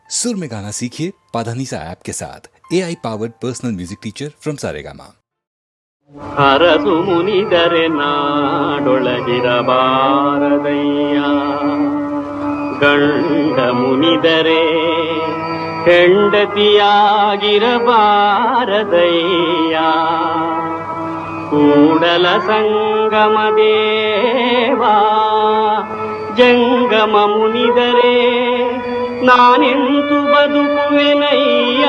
सुर में गाना सीखिए पाधानीसा ऐप के साथ AI powered personal music teacher from Saregama. ಅರಸು ಮುನಿದರೆ ನಾಡೊಳಗಿರಬಾರದಯ್ಯ, ಗಂಡ ಮುನಿದರೆ ಹೆಂಡತಿಯಾಗಿರಬಾರದಯ್ಯ. ಕೂಡಲ ಸಂಗಮ ದೇವಾ ಜಂಗಮ ಮುನಿದರೆ ನಾನೆಂತು ಬದುಕುವೆನಯ್ಯ.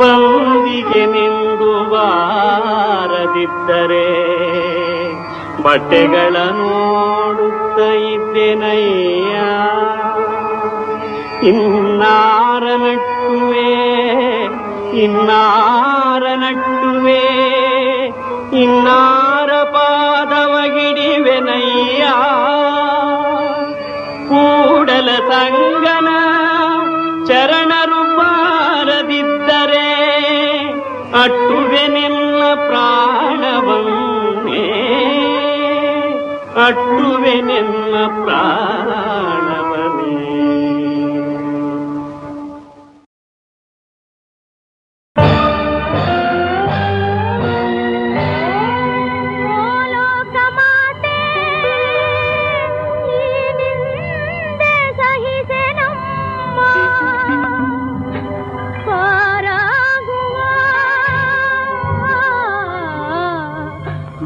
ಬಂದಿಗೆ ನಿಂದು ಬಾರದಿದ್ದರೆ ಬಟ್ಟೆಗಳ ನೋಡುತ್ತ ಇದ್ದೇನಯ್ಯ. ಇನ್ನಾರ ನಟ್ಟುವೆ ಇನ್ನಾರ ನಟ್ಟುವೆ ಇನ್ನಾರ ಪಾದವ ಹಿಡಿವೆನಯ್ಯ. ಕೂಡಲ ಸಂಗನ ಚರಣರು ಬಾರದಿದ್ದರೆ ಅಟ್ಟುವೆ ನಿನ್ನ ಪ್ರಾಣವನ್ನೇ, ಅಟ್ಟುವೆ ನಿನ್ನ ಪ್ರಾಣವನ್ನೇ.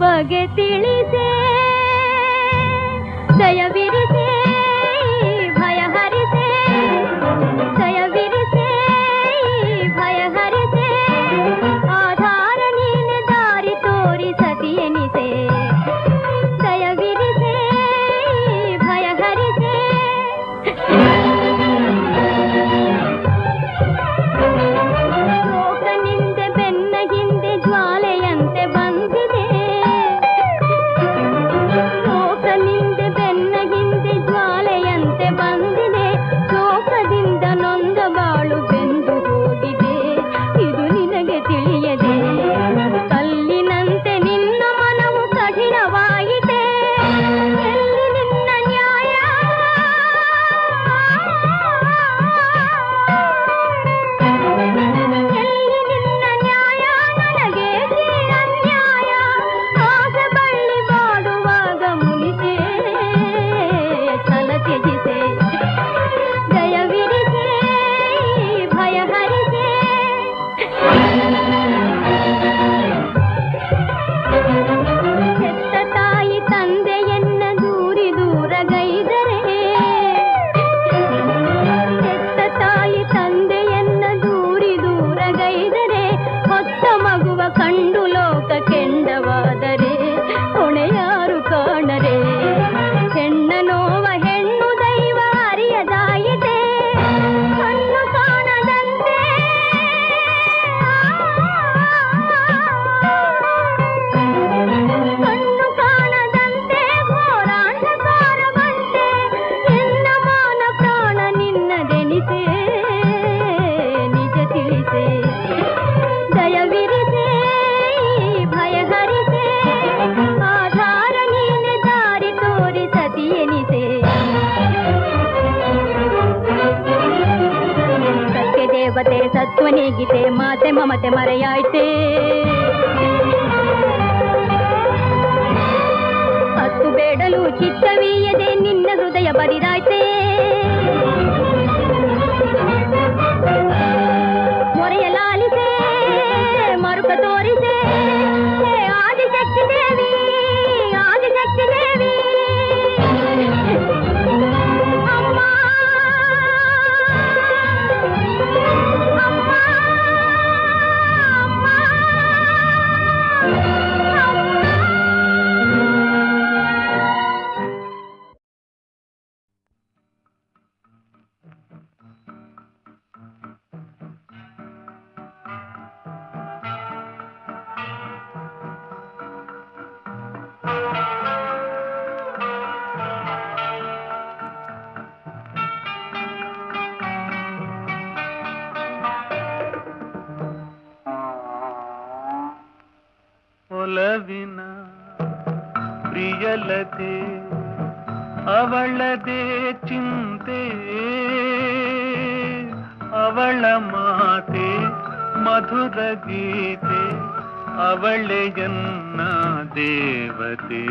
ಬಗೆ ತಿಳಿಸೆ ದಯವಿರಿಸೆ ಭಯ ಹರಿಸೆ, ದಯವಿರಿಸೆ ಭಯ ಹರಿಸೆ. ಆಧಾರ ನೀನೆ ದಾರಿ ತೋರಿ ಸತಿಯೆನಿಸೆ, ದಯವಿರಿಸೆ ಭಯ ಹರಿಸೆ. ಲೋಕನಿಂದೆ ಬೆನ್ನ ಹಿಂದೆ ಜ್ವಾಲೆಯಂತೆ ಬಂದಿದೆ, ಲೋಕನಿಂದೆ ಬೆನ್ನ ಹಿಂದೆ ಜ್ವಾಲೆಯಂತೆ ಬಂದಿದೆ. ಶೋಕದಿಂದ ನೊಂದ ಬಾಳು ಬೆಂದು ಹೋಗಿದೆ, ಇದು ನಿನಗೆ ತಿಳಿಯದೆ. ಕಲ್ಲಿನಂತೆ ನಿನ್ನ ಮನವು ಕಠಿಣವಾಯಿತೆ, ಎಲ್ಲಿ ನಿನ್ನ ನ್ಯಾಯ? ಎಲ್ಲಿ ನಿನ್ನ ನ್ಯಾಯ? ನನಗೆ ಅನ್ಯಾಯ. ಆಸೆ ಬಳ್ಳಿ ಬಾಡುವಾಗ ಮುನಿಸೆ ಛಲ ತ್ಯಜಿಸೆ, ದಯವಿರಿಸೆ ಭಯ ಹರಿಸೆ. ಹೆತ್ತ ತಾಯಿ ತಂದೆಯನ್ನ ದೂರಿ ದೂರಗೈದರೆ, ಹೆತ್ತ ತಾಯಿ ತಂದೆಯನ್ನ ದೂರಿ ದೂರಗೈದರೆ, ಹೊತ್ತ ಮಗುವ ಕಂಡು ಲೋಕ ಕೆಂಡವಾದರೆ ಹೊಣೆಯಾರು ಕಾಣರೆ. ಹೆಣ್ಣ ನೋವ ಹೆಣ್ಣು ದೈವ ಅರಿಯದಾಯಿತೆ, ಕಣ್ಣು ಕಾಣದಂತೆ ಕಣ್ಣು ಕಾಣದಂತೆ ಘೋರಾಂಧಕಾರ ಬಂತೆ. ಎನ್ನ ಮಾನ ಪ್ರಾಣ ನಿನ್ನದೆನಿಸೆ, ನಿಜ ತಿಳಿಸೆ, ದಯವಿರಿಸೆ ಭಯ ಹರಿಸೆ. ಆಧಾರ ನೀನೆ ದಾರಿ ತೋರಿ ಸತಿಯೆನಿಸೆ, ಸತ್ಯ ದೇವತೆ ಸತ್ವನೇಗಿತೆ, ಮಾತೆ ಮಮತೆ ಮರೆಯಾಯ್ತೆ. ಹತ್ತು ಬೇಡಲು ಚಿತ್ತವೀಯದೆ ನಿನ್ನ ಹೃದಯ ಬರಿದಾಯ್ತೆ. ಮೊರೆಯಲಾಲಿಸೆ ಮರುಕ ತೋರಿಸೆ, ಆದಿಶಕ್ತಿ ದೇವಿ ಆದಿಶಕ್ತಿ ದೇವಿ. ಅಮ್ಮ ಅಮ್ಮ ಅಮ್ಮ ಒಲವಿನ ಪ್ರಿಯಲತೆ ಅವಳದೇ ಚಿಂತೆ ಅವಳ ಮಾತೆ ಮಧುರ ಗೀತೆ ಅವಳೆಯನ್ನ ದೇವತೆ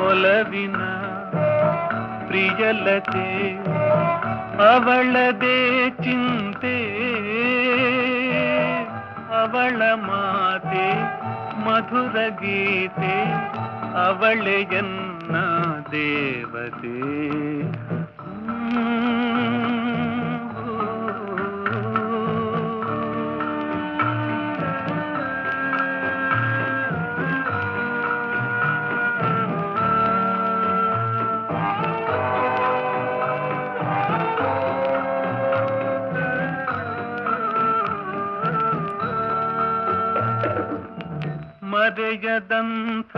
ಒಲವಿನ ಪ್ರಿಯಲತೆ ಅವಳದೇ ಚಿಂತೆ ಅವಳ ಮಾತೆ ಮಧುರ ಗೀತೆ ಅವಳೆಯನ್ನ ದೇವತೆ ಮರೆಯದಂಥ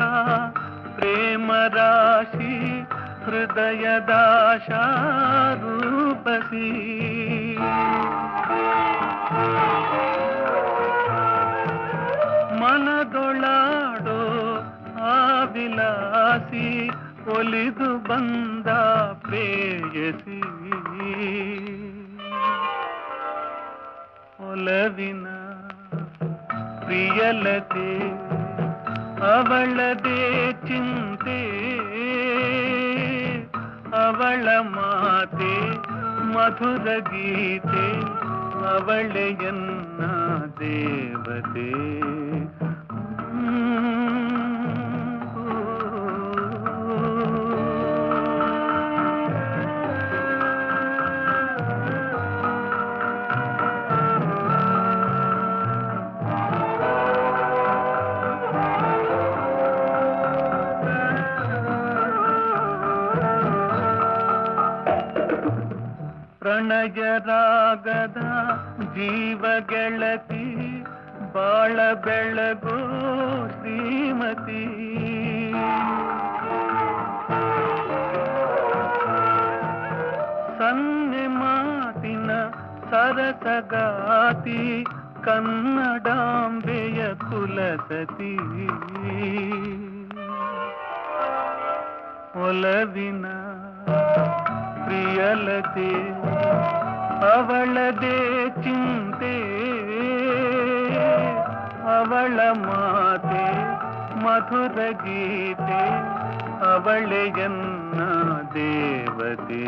ಪ್ರೇಮ ರಾಶಿ ಹೃದಯದಾಶಾ ರೂಪಸಿ ಮನದೊಳಾಡೋ ಆ ವಿಲಾಸಿ ಒಲಿದು ಬಂದ ಪ್ರೇಯಸಿ ಒಲವಿನ ಪ್ರಿಯಲತೆ ಅವಳದೇ ಚಿಂತೆ ಅವಳ ಮಾತೆ ಮಧುರ ಗೀತೆ ಅವಳೆಯನ್ನ ದೇವತೆ ಪ್ರಣಯ ರಾಗದ ಜೀವ ಗೆಳತಿ ಬಾಳ ಬೆಳಗೋ ಶ್ರೀಮತಿ ಸನ್ನೆ ಮಾತಿನ ಸರಸಗಾತಿ ಕನ್ನಡಾಂಬೆಯ ಕುಲಸತಿ ಒಲವಿನ ಪ್ರಿಯಲತೆ ಅವಳದೇ ಚಿಂತೆ ಅವಳ ಮಾತೆ ಮಧುರ ಗೀತೆ ಅವಳೆಯನ್ನ ದೇವತೆ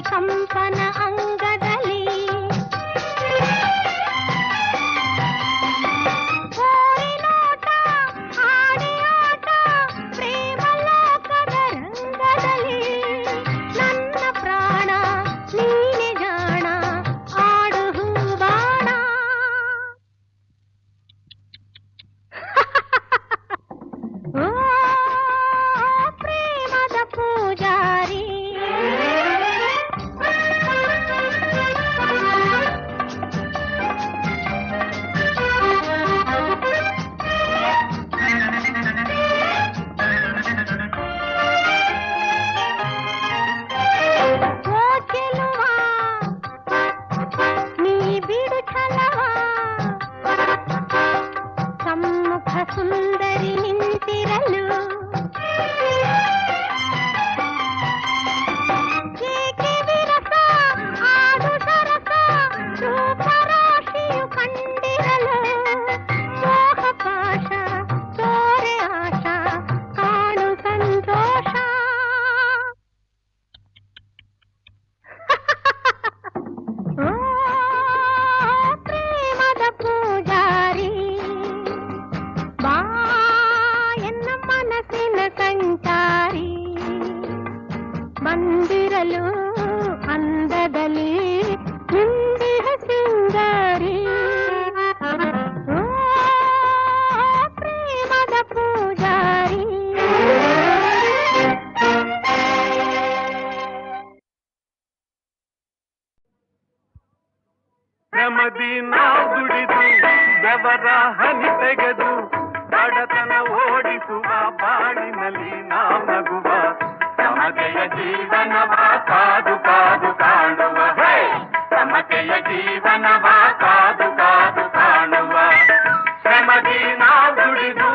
ಕಂಪನ ಅಂಗದಲ್ಲಿ ಕೋರಿ ನೋಟ ಹಾಡಿ ಆಟ ಪ್ರೇಮ ಲೋಕದ ರಂಗದಲ್ಲಿ ಜೀವನವ ಕಾದು ಕಾದು ಕಾಣುವ ಸಮತೆಯ ಜೀವನವ ಕಾದು ಕಾದು ಕಾಣುವ ಶ್ರಮದಿ ನಾವು ದುಡಿದು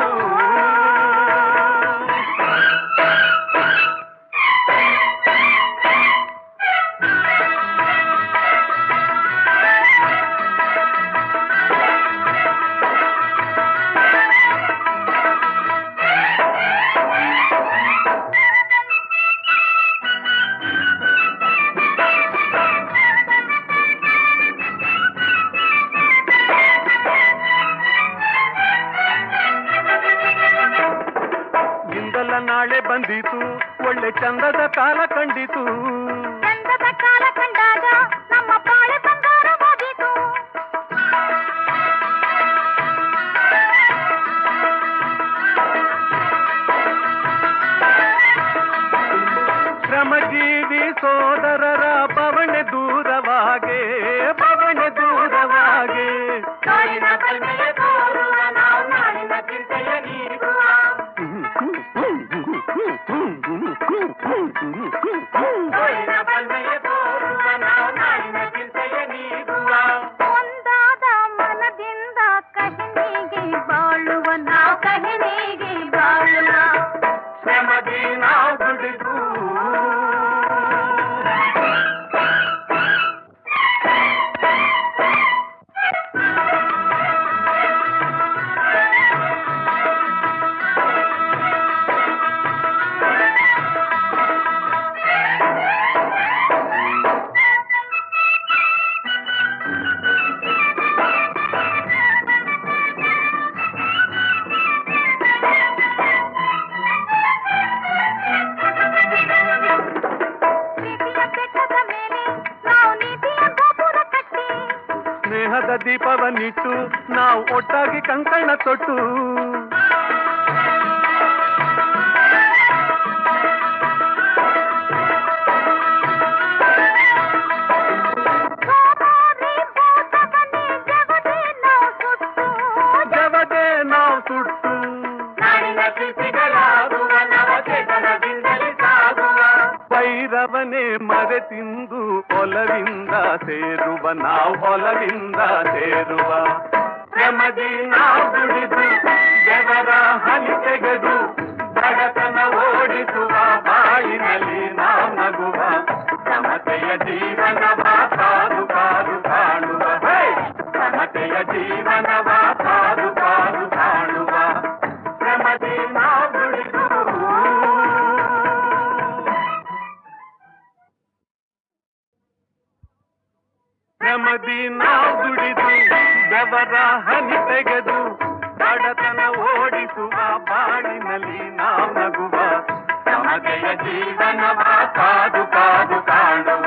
ನಾಳೆ ಬಂದಿತು ಒಳ್ಳೆ ಚಂದದ ಕಾಲ ಕಂಡಿತು ಚಂದದ ಕಾಲ ಕಂಡಾಗ ನಮ್ಮ ಬಾಳೆ ಬಂಗಾರವಾದೀತು ಶ್ರಮಜೀವಿ ಸೋದರರ ಬವಣೆ ದೂರವಾಗೆ ಬವಣೆ ದೂರವಾಗೆ ಕಾಳಿನ ಕಲ್ಮೆಯ ತೋರುವ ನಾವು ನಾಳಿನ ಚಿಂತೆಯ ನೀಡುವ ಒಂದಾದ ಮನದಿಂದ ಕಹಿನಿಗೆ ಬಾಳುವ ನಾವು ಕಹಿನಿಗೆ ಬಾಳುವ ಶ್ರಮದಿ ನಾವು ದುಡಿದು ಸ್ನೇಹದ ದೀಪವನ್ನಿಟ್ಟು ನಾವು ಒಟ್ಟಾಗಿ ಕಂಕಣ ತೊಟ್ಟು ಜವದೇ ನಾವು ಸುಟ್ಟು ನಾಡಿನ ಶಿಲ್ಪಿಗಳಾಗುವ ನವಚೇತನದಿಂದಲೇ ಸಾಗುವ ಭೈರವನೇ ಮರೆತಿಂದು ಒಲವಿಂದ ಸೇರುವ ನಾವು ಒಲವಿಂದ ಸೇರುವ ಶ್ರಮದಿ ನಾವು ದುಡಿದು ಬೆವರ ಹನಿ ತೆಗೆದು ಬಡತನ ಓಡಿಸುವ ಬಾಳಿನಲ್ಲಿ ನಾವು ನಗುವ ಸಮತೆಯ ಜೀವನವ ಕಾದು ಕಾದು ಕಾಣುವ ಸಮತೆಯ ಜೀವನವ ಕಾದು ಕಾದು ಕಾಣುವ ಶ್ರಮದಿ ನಾವು ದುಡಿದು ಶ್ರಮದಿ ನಾವು ದುಡಿದು ಬೆವರ ಹನಿ ತೆಗೆದು ಬಡತನ ಓಡಿಸುವ ಬಾಳಿನಲ್ಲಿ ನಾವು ನಗುವ ಸಮತೆಯ ಜೀವನವ ಕಾದು ಕಾದು ಕಾಣುವ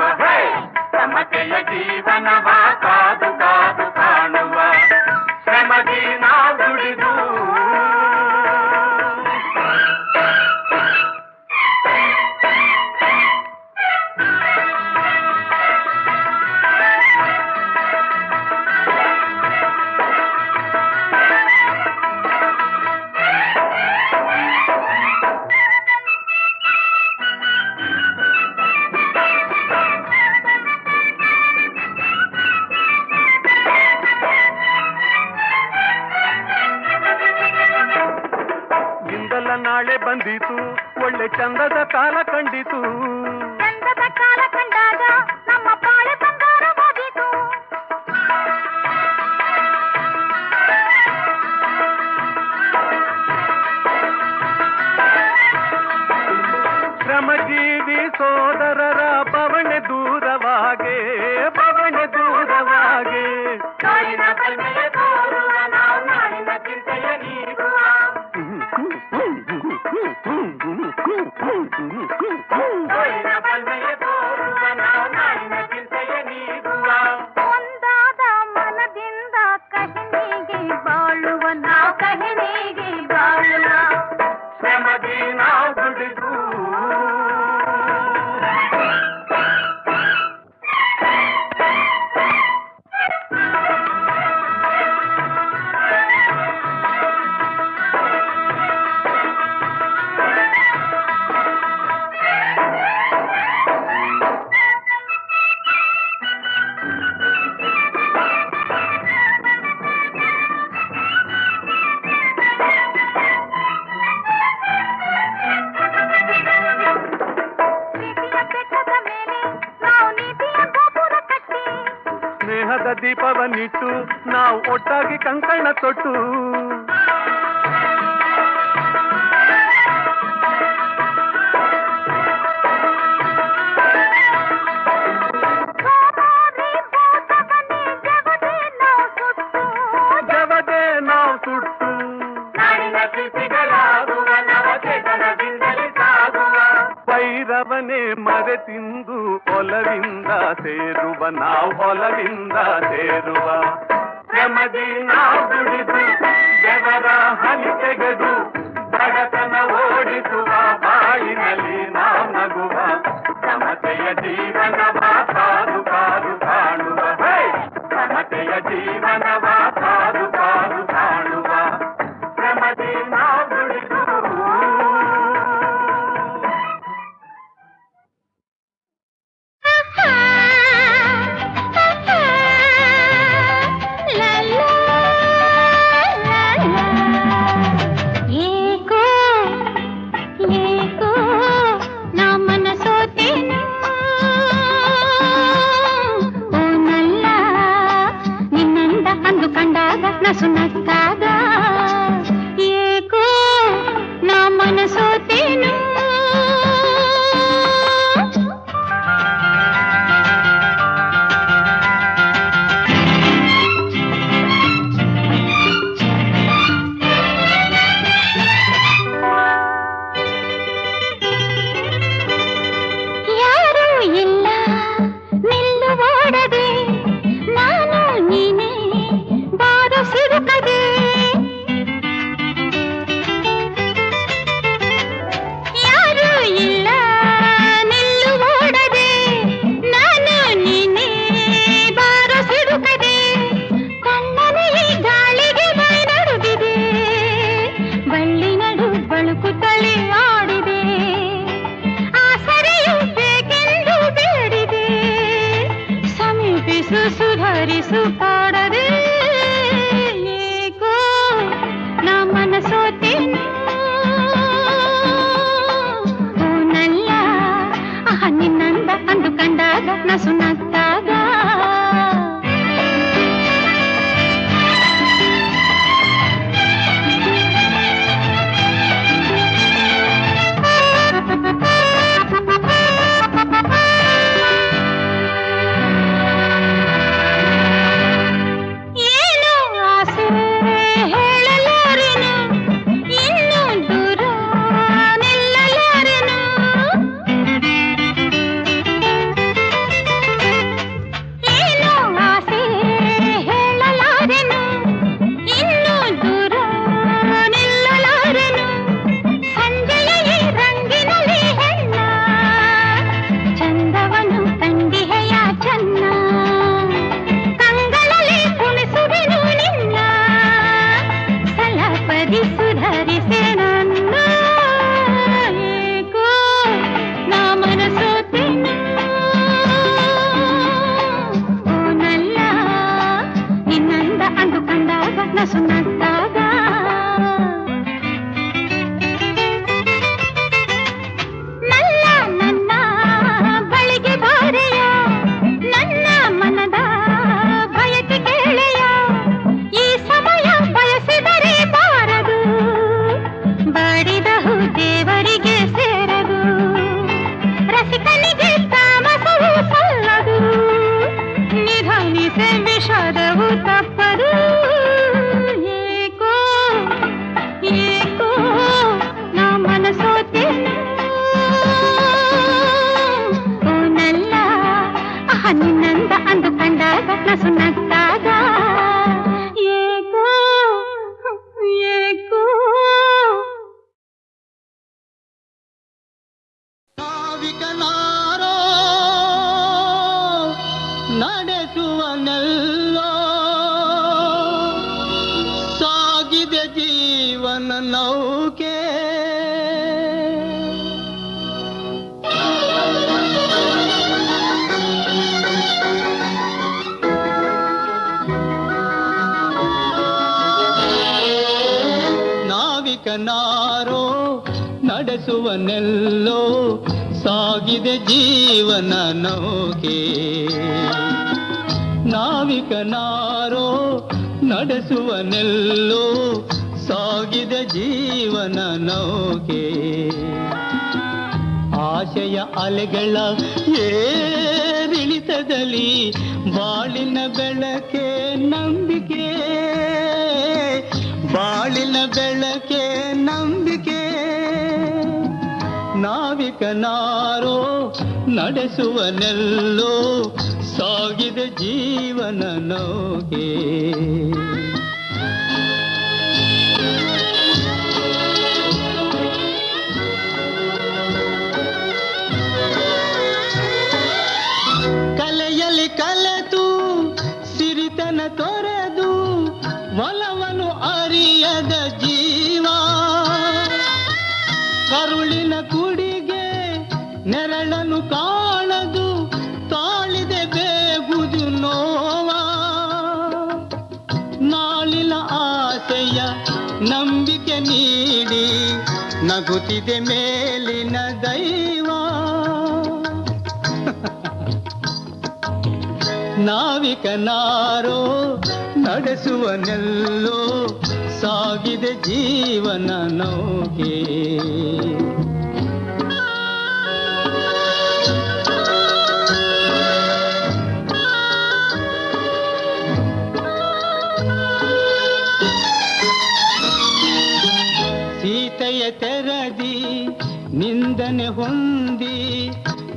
ಸಮತೆಯ ಜೀವನವ ಕಾದು ಕಾದು ಕಾಣುವ ಶ್ರಮದಿ ನಾವು ದುಡಿದು ನಾಳೆ ಬಂದಿತು ಒಳ್ಳೆ ಚಂದದ ಕಾಲ ಕಂಡಿತು ಚಂದದ ಕಾಲ ಕಂಡಾಗ ನಮ್ಮ ಬಾಳೆ ಬಂಗಾರವಾದೀತು ಶ್ರಮಜೀವಿ ಸೋದರರ ಬವಣೆ ದೂರವಾಗೆ ಬವಣೆ ದೂರವಾಗೆ ಕಾಳಿನ ಕಲ್ಮೆಯ ತೋರುವ ನಾವು ನಾಳಿನ ಚಿಂತೆಯ ನೀಡುವ ಒಂದಾದ ಮನದಿಂದ ಕಹಿನಿಗೆ ಬಾಳುವ ನಾವು ಕಹಿನಿಗೆ ಬಾಳುವ ಶ್ರಮದಿ ನಾವು ದುಡಿದು ದೀಪವನ್ನಿಟ್ಟು ನಾವು ಒಟ್ಟಾಗಿ ಕಂಕಣ ತೊಟ್ಟು ಜವದೇ ನಾವು ಸುಟ್ಟು ನಾಡಿನ ಶಿಲ್ಪಿಗಳಾಗುವ ನವಚೇತನದಿಂದಲೇ ಸಾಗುವ ಭೈರವನೇ ಮರೆ ತಿಂದು ಒಲವಿಂದ ಸೇರುವ ನಾವು ಹೊಲವಿಂದ ಸೇರುವ ಶ್ರಮದಿ ನಾವು ದುಡಿದು ಬೆವರ ಹನಿ ತೆಗೆದು ಬಡತನ ಓಡಿಸುವ ಬಾಳಿನಲ್ಲಿ ನಾವು ನಗುವ ಸಮತೆಯ ಜೀವನವ ಕಾದು ಕಾದು ಕಾಣುವ ಸಮತೆಯ ಜೀವನವ ಕಾದು ಕಾದು ಕಾಣುವ ಶ್ರಮದಿ ನಾವು ದುಡಿದು ಸುನಕ್ಕಾಗ ಏಕೋ ನಾ ಮನಸೋತೇನು ಯಾರೂ ಇಲ್ಲ ನಿಲ್ಲುವೋಡದೆ ನಾನು ನೀನೇ ಬಾರೋ ಸಿಡುಕದೆ ಯಾರೂ ಇಲ್ಲ ನಿಲ್ಲುವೋಡದೆ ನಾನು ನೀನೇ ಬಾರೋ ಸಿಡುಕದೆ ಕಣ್ಣನೆ ಗಾಳಿಗೆ ಬೈ ನಡುಗಿದೆ ಬಳ್ಳಿ ನಡು ಬಳುಕುತ್ತಲೇ ಆಡಿದೆ ಆಸರೆಯು ಬೇಕೆಂದು ಬೇಡಿದೆ ಸಮೀಪಿಸು ಸುಧಾರಿಸು ಪಾಡದೆ ಏಕೋ ನಾ ಮನಸೋತೇನು ಓನಲ್ಲ ನಿನ್ನಂದ ಅಂದು ಕಂಡಾಗ ನಾ ಸುನಕ್ಕಾಗ ಏನು ಆಸೆ ಹೇಳಲಾರೆನು ಇನ್ನು ದೂರ ನಿಲ್ಲಲಾರೆನು ಏನು ಆಸೆ ಹೇಳಲಾರೆನು ಇನ್ನು ದೂರ ನಿಲ್ಲಲಾರೆನು ಸಂಜೆಯ ಈ ರಂಗಿನಲ್ಲಿ ಹೆಣ್ಣ ಚಂದವನು ಕಂಡಿಹೆಯ ಚನ್ನ ಕಂಗಳಲ್ಲಿ ಕುಣಿಸುವೆನು ನಿನ್ನ ಸಲಪದಿ ಸುಧಾರಿಸೆ ನನ್ನ ಏಕೋ ನಾ ಮನಸೋತೇನು ಓನಲ್ಲ ನಿನ್ನಂದ ಅಂದು ಕಂಡಾಗ ನಾ ಸುನಕ್ಕಾಗ ನಲ್ಲ ನನ್ನ ಬಳಿಗೆ ಬಾರೆಯ ನನ್ನ ಮನದ ಬಯಕೆ ಕೇಳೆಯ ಈ ಸಮಯ ಬಯಸಿದರೆ ಬಾರದು ಬಾಡಿದ ಹೂ ದೇವರಿಗೆ ಸೇರದು ರಸಿಕನಿಗೆ ತಾಮಸವು ಸಲ್ಲದು ನಿಧಾನಿಸೆ ವಿಷಾದವು ತಪ್ಪದು ಏಕೋ ಏಕೋ ನಾ ಮನಸೋತೇನು ಓನಲ್ಲ ನಿನ್ನಂದ ಅಂದು ಕಂಡಾಗ ನಾ ಸುನಕ್ಕಾಗ ಏಕೋ ಏಕೋ ನಾವಿಕನಾರೋ ನಡೆಸುವನೆಲ್ಲೋ ಸಾಗಿದೆ ಜೀವನ ನೌಕೆ ನಾವಿಕನಾರೋ ನಡೆಸುವನೆಲ್ಲೋ ಸಾಗಿದೆ ಜೀವನ ನೌಕೆ ನಾವಿಕನಾರೋ ನಾವಿಕನಾರೋ ನಡೆಸುವನೆಲ್ಲೋ ಸಾಗಿದೆ ಜೀವನ ನೌಕೆ. ಆಶಯ ಅಲೆಗಳ ಏರಿಳಿತದಲ್ಲಿ ಬಾಳಿನ ಬೆಳಕೆ ನಂಬಿಕೆ, ಬಾಳಿನ ಬೆಳಕೆ ನಂಬಿಕೆ. ನಾವಿಕನಾರೋ ನಡೆಸುವನೆಲ್ಲೋ ಸಾಗಿದೆ ಜೀವನ ನೌಕೆ. ಕಲೆಯಲ್ಲಿ ಕಲೆತು ಸಿರಿತನ ತೊರೆದು ಒಲವನ್ನು ಅರಿಯದ ಜೀವ, ಕರುಳಿನ ಕುಡಿಗೆ ನೆರಳನ್ನು ಕಾಣದು ತಾಳಿದೆ ಬೇಗುದು ನೋವ. ನಾಳಿನ ಆಸೆಯ ನಂಬಿಕೆ ನೀಡಿ ನಗುತ್ತಿದೆ ಮೇಲಿನ ದೈವ. ನಾವಿಕನಾರೋ ನಡೆಸುವನೆಲ್ಲೋ ಸಾಗಿದೆ ಜೀವನ ನೌಕೆ. ಸೀತೆಯ ತೆರದಿ ನಿಂದನೆ ಹೊಂದಿ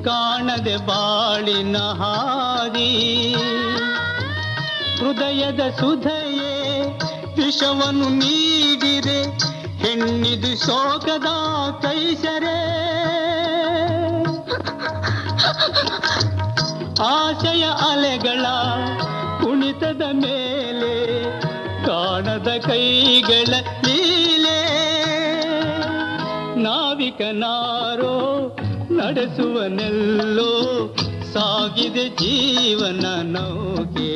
ಕಾಣದೆ ಬಾಳಿನ ಹಾದಿ, ಹೃದಯದ ಸುಧಯೇ ವಿಷವನ್ನು ನೀಡಿರೆ ಹೆಣ್ಣಿದು ಶೋಕದ ಕೈಸರೆ. ಆಶಯ ಅಲೆಗಳ ಕುಣಿತದ ಮೇಲೆ ಕಾಣದ ಕೈಗಳ ಲೀಲೆ. ನಾವಿಕನಾರೋ ನಡೆಸುವನೆಲ್ಲೋ ಸಾಗಿದೆ ಜೀವನ ನೌಕೆ.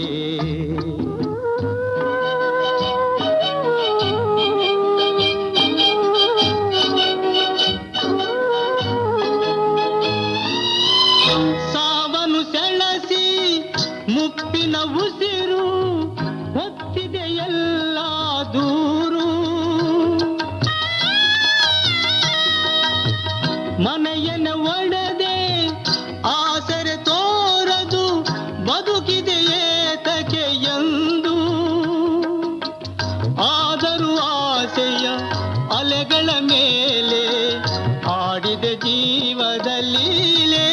ಸಾವನು ಸೆಳಸಿ ಮುಪ್ಪಿನ ಉಸಿರು ಹೊತ್ತಿದೆ ಎಲ್ಲ ದೂರು. ಮನೆಯನ್ನ ಒಡೆದೆ ಆಸರೆ ತೋರದು ಬದುಕಿದೆ ಏತಕ್ಕೆ ಎಂದು. ಆದರೂ ಆಸೆಯ ಅಲೆಗಳ ಮೇಲೆ ಆಡಿದೆ ಜೀವದ ಲೀಲೆ.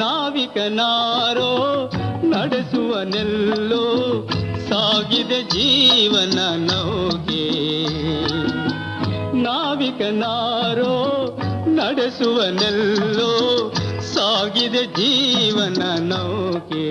ನಾವಿಕನಾರೋ ನಡೆಸುವನೆಲ್ಲೋ ಸಾಗಿದೆ ಜೀವನ ನೌಕೆ. ನಾವಿಕನಾರೋ ನಡೆಸುವನೆಲ್ಲೋ ಸಾಗಿದೆ ಜೀವನ ನೌಕೆ.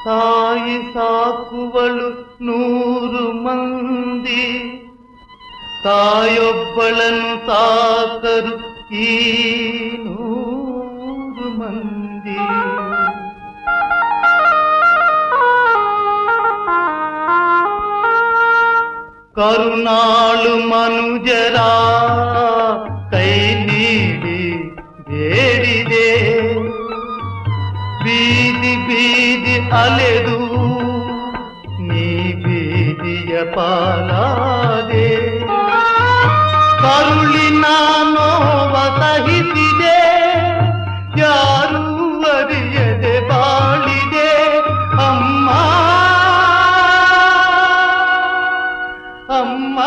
ತಾಯಿ ಸಾಕುವಳು 100 ಮಂದಿ, ತಾಯೊಬ್ಬಳನ್ನು ಸಾಕರು ಈ 100 ಮಂದಿ. ಕರುಣಾಳು ಮನುಜರ ಕೈ ನೀಡಿ ಬೇಡಿದೆ, ಬೀದಿ ಬೀದಿ ಅಲೆದು ನೀ ಬೀದಿಯ ಪಾಲಾದೆ. ಕರುಳಿನ ನೋವ ಸಹಿಸಿದೆ, ಯಾರೂ ಅರಿಯದೆ ಬಾಳಿದೆ. ಅಮ್ಮ ಅಮ್ಮ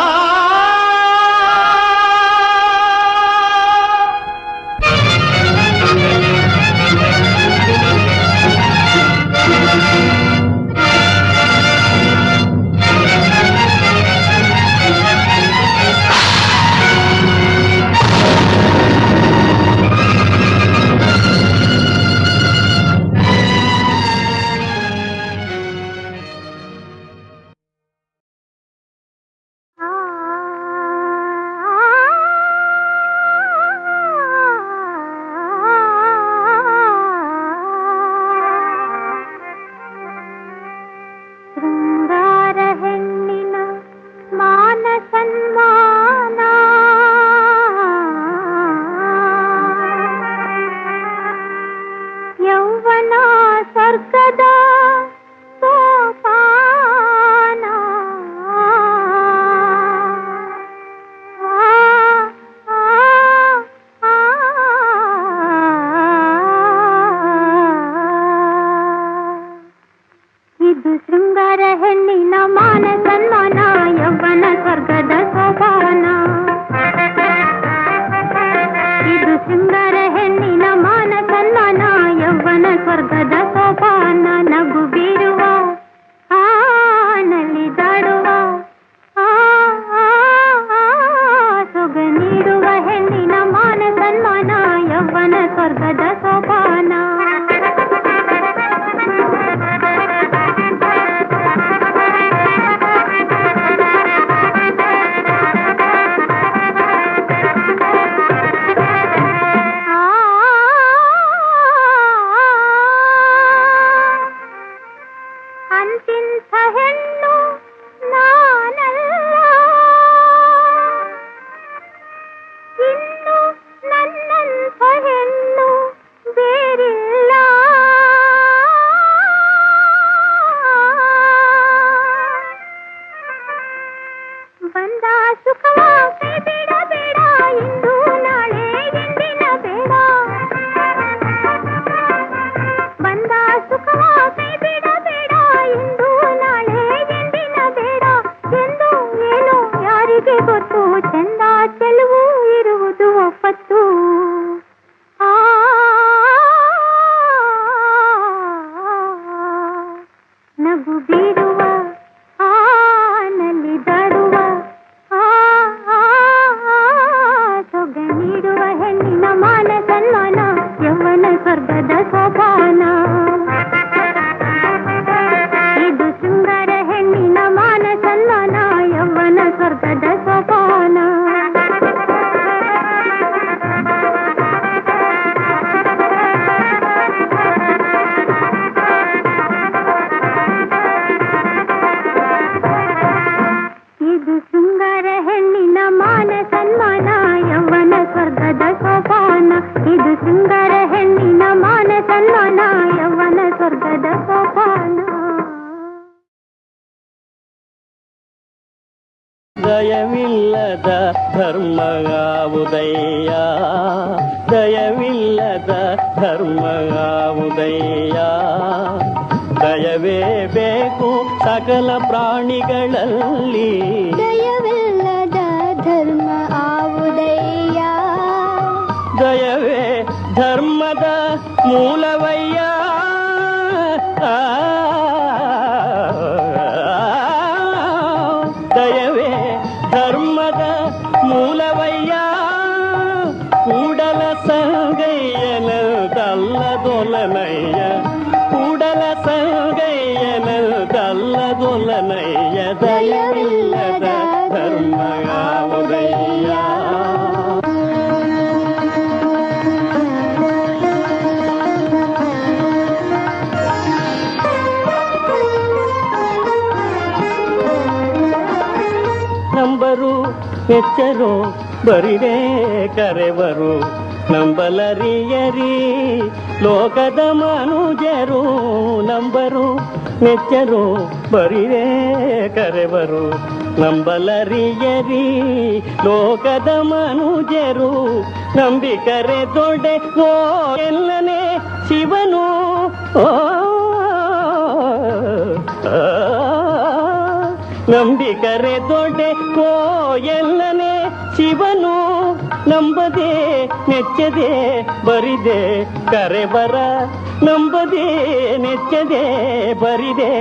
ಬಂದ ಸುಖವ ಕೈ ಬೇಡ ಬೇಡ ಇಂದು ನಾಳೆ ಎಂದಿನ ಬೇಡ ಬಂದ ಸುಖವ ಕೈ ಬೇಡ ಬೇಡ ಇಂದು ನಾಳೆ ಎಂದಿನ ಬೇಡ ಎಂದು ಏನು ಯಾರಿಗೆ ಗೊತ್ತು ಚಂದ ಚೆಲುವು ಇರುವುದು ಒಪ್ಪತ್ತು ನಗು ಬೀರುವ ನಲಿದಾಡುವ ಸೊಗ ನೀಡುವ ಹೆಣ್ಣಿನ ಮಾನ ಸನ್ಮಾನ ಯೌವನ ಸ್ವರ್ಗದ ಸೋಪಾನ ಇದು ಶೃಂಗಾರ ಹೆಣ್ಣಿನ ಮಾನ ಸನ್ಮಾನ ಯೌವನ ಸ್ವರ್ಗದ ಸೋಪಾನ ಇದು ಶೃಂಗಾರ ಹೆಣ್ಣಿನ ಮಾನ ಸನ್ಮಾನ ಯೌವನ ಸ್ವರ್ಗದ ಸೋಪಾನ ಇದು ಶೃಂಗಾರ ಹೆಣ್ಣಿನ ಮಾನ ಸನ್ಮಾನ ಯೌವನ ಸ್ವರ್ಗದ ಸೋಪಾನ ದಯವಿಲ್ಲದ ಧರ್ಮಗಾವುದಯ್ಯ ದಯವಿಲ್ಲದ ಧರ್ಮಗಾವುದಯ್ಯ ದಯವೇ ಬೇಕು ಸಕಲ ಪ್ರಾಣಿಗಳಲ್ಲಿ ದಯವಿಲ್ಲದ ಧರ್ಮ ಆವುದಯ್ಯ ದಯವೇ ಧರ್ಮದ ಮೂಲವಯ್ಯ ದಯವೇ ಧರ್ಮದ ಮೂಲವಯ್ಯ ಕೂಡಲ ಸಂಗಯ್ಯನದಲ್ಲದೊಲನಯ್ಯ ಕೂಡಲ ಸಂಗಯ್ಯನದಲ್ಲದೊಲನಯ್ಯ ದಯವಿಲ್ಲದ ಧರ್ಮಗಾವುದಯ್ಯ ನಂಬರು ಎಚ್ಚರು ಬರಿದೇ ಕರೆವರು ನಂಬಲರಿಯರಿ ಲೋಕದ ಮನುಜರು ನಂಬರು ಮೆಚ್ಚರು ಬರಿದೇ ಕರೆವರು ನಂಬಲರಿಯರಿ ಲೋಕದ ಮನುಜರು ನಂಬಿಕರೆ ದೊಡ್ಡೆ ಓ ಎಲ್ಲನೇ ಶಿವನು ಓ ನಂಬಿಕರೆ ದೊಡ್ಡೆ ಓ ಎಲ್ಲನೇ ಶಿವನು ನಂಬದೆ ನೆಚ್ಚದೆ ಬರಿದೆ ಕರೆಬರ ನಂಬದೆ ನೆಚ್ಚದೆ ಬರಿದೆ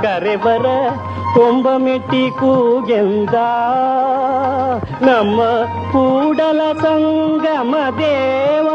ಕರೆಬರ ಕೊಂಬ ಮೆಟ್ಟಿ ಕೂಗೆಂದ ನಮ್ಮ ಕೂಡಲ ಸಂಗಮ ದೇವ